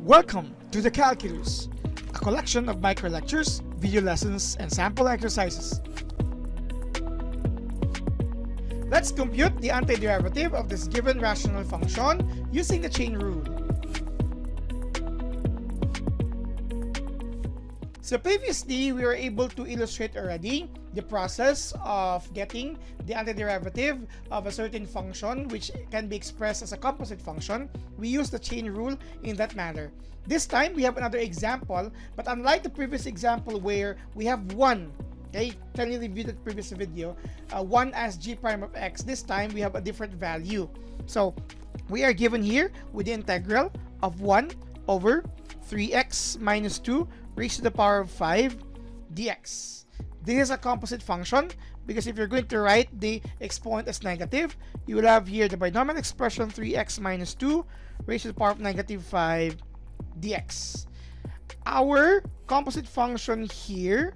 Welcome to the Calculus, a collection of micro lectures, video lessons, and sample exercises. Let's compute the antiderivative of this given rational function using the chain rule. So previously, we were able to illustrate already the process of getting the antiderivative of a certain function which can be expressed as a composite function. We use the chain rule in that manner. This time, we have another example, but unlike the previous example where we have 1, okay, can you review the previous video, 1 as g prime of x, this time we have a different value. So we are given here with the integral of 1 over 3x minus 2 raised to the power of 5 dx. This is a composite function because if you're going to write the exponent as negative, you will have here the binomial expression 3x minus 2 raised to the power of negative 5 dx. Our composite function here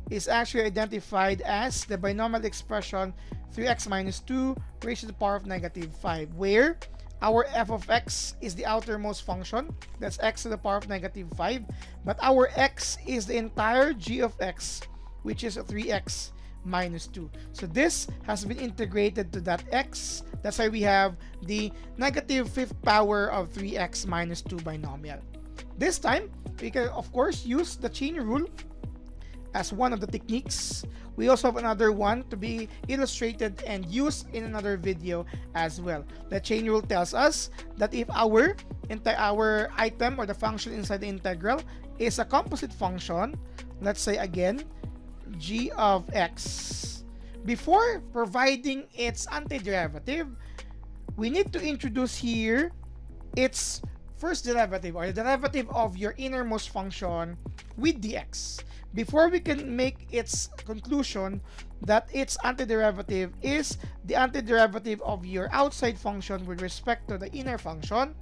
is actually identified as the binomial expression 3x minus 2 raised to the power of negative 5, where our f of x is the outermost function, that's x to the power of negative 5, but our x is the entire g of x, which is 3x minus 2. So this has been integrated to that x. That's why we have the negative 5th power of 3x minus 2 binomial. This time, we can of course use the chain rule as one of the techniques. We also have another one to be illustrated and used in another video as well. The chain rule tells us that if our item or the function inside the integral is a composite function, let's say again, g of x, before providing its antiderivative, we need to introduce here its first derivative or the derivative of your innermost function with dx, before we can make its conclusion that its antiderivative is the antiderivative of your outside function with respect to the inner function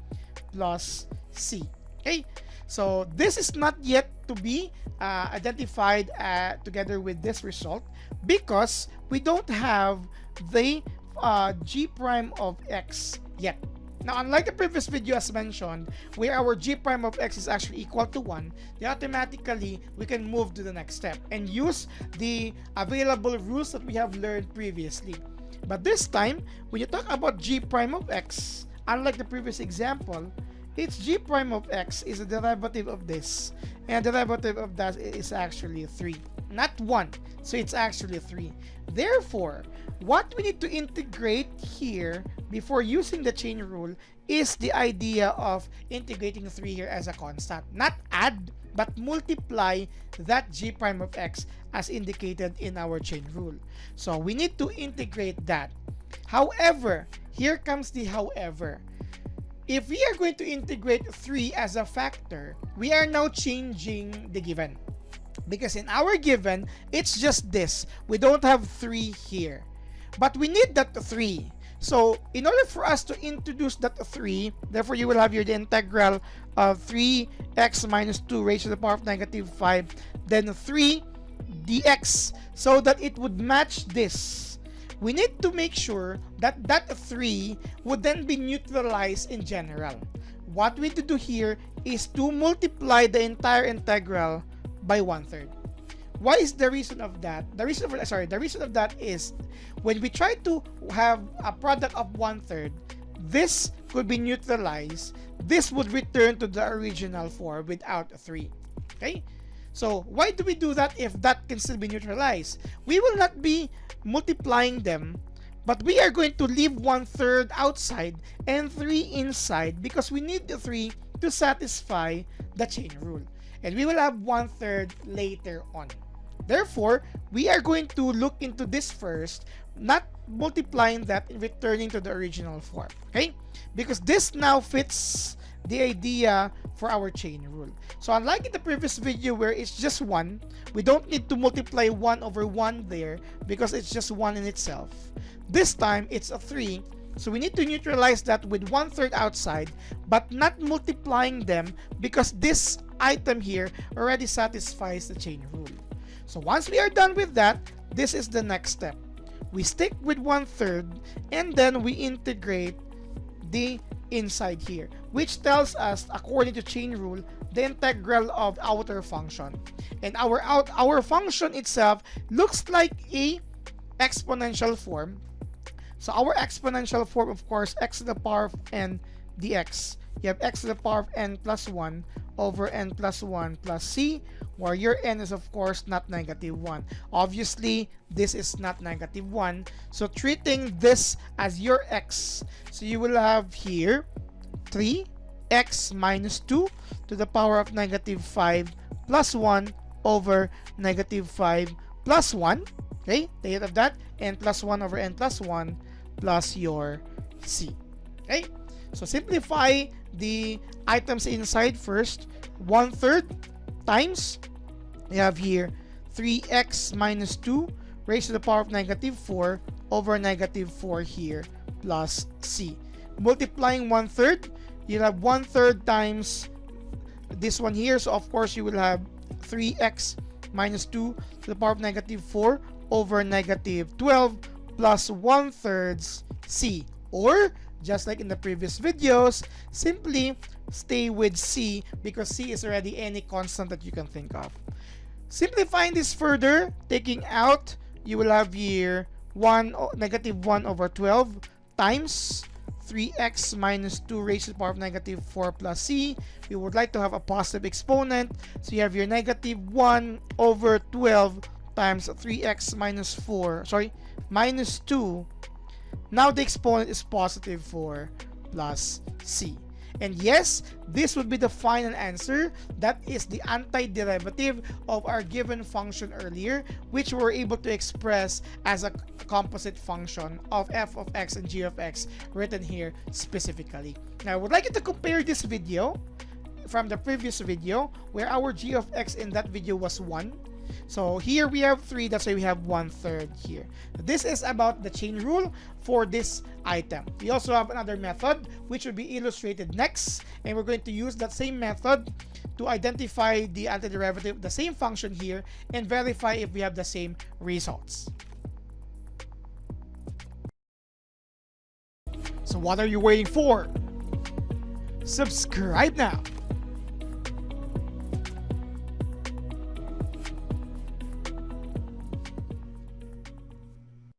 plus c. Okay, so this is not yet to be identified together with this result because we don't have the g prime of x yet. Now, unlike the previous video as mentioned, where our g prime of x is actually equal to 1, then automatically we can move to the next step and use the available rules that we have learned previously. But this time, when you talk about g prime of x, unlike the previous example, its g prime of x is a derivative of this, and the derivative of that is actually 3, not 1, so it's actually 3. Therefore, what we need to integrate here before using the chain rule is the idea of integrating 3 here as a constant. Not add, but multiply that g prime of x as indicated in our chain rule. So we need to integrate that. However, here comes the however. If we are going to integrate 3 as a factor, we are now changing the given. Because in our given, it's just this. We don't have 3 here. But we need that 3. So in order for us to introduce that 3, therefore you will have here the integral of 3x minus 2 raised to the power of negative 5, then 3 dx, so that it would match this. We need to make sure that that 3 would then be neutralized in general. What we need to do here is to multiply the entire integral by 1/3. Why is the reason of that? The reason of that is when we try to have a product of 1/3, this could be neutralized. This would return to the original form without a 3. Okay? So why do we do that if that can still be neutralized? We will not be multiplying them, but we are going to leave 1/3 outside and 3 inside because we need the 3 to satisfy the chain rule. And we will have 1/3 later on. Therefore, we are going to look into this first, not multiplying that and returning to the original form. Okay? Because this now fits the idea for our chain rule. So unlike in the previous video where it's just 1, we don't need to multiply 1 over 1 there because it's just 1 in itself. This time, it's a 3. So we need to neutralize that with 1/3 outside, but not multiplying them because this item here already satisfies the chain rule. So once we are done with that, this is the next step. We stick with 1/3 and then we integrate the inside here. which tells us, according to chain rule, the integral of outer function. And our function itself looks like a exponential form. So our exponential form, of course, x to the power of n dx. You have x to the power of n plus 1 over n plus 1 plus c, where your n is, of course, not negative 1. Obviously, this is not negative 1. So treating this as your x, so you will have here 3x minus 2 to the power of negative 5 plus 1 over negative 5 plus 1. Okay, take it of that, n plus 1 over n plus 1 plus your c. Okay, so simplify the items inside first. 1/3 times, you have here 3x minus 2 raised to the power of negative 4 over negative 4 here plus c. Multiplying 1/3, you have 1/3 times this one here. So of course you will have 3x minus 2 to the power of negative 4 over negative 12 plus 1/3 c. Or just like in the previous videos, simply stay with c because c is already any constant that you can think of. Simplifying this further, taking out, you will have here negative 1 over 12 times 3x minus 2 raised to the power of negative 4 plus c. We would like to have a positive exponent, so you have your negative 1 over 12 times 3x minus 2. Now the exponent is positive 4 plus c. And yes, this would be the final answer. That is the antiderivative of our given function earlier, which we were able to express as a composite function of f of x and g of x, written here specifically. Now I would like you to compare this video from the previous video, where our g of x in that video was 1. So here we have 3, that's why we have 1/3 here. This is about the chain rule for this item. We also have another method which will be illustrated next, and we're going to use that same method to identify the antiderivative, the same function here, and verify if we have the same results. So what are you waiting for? Subscribe now!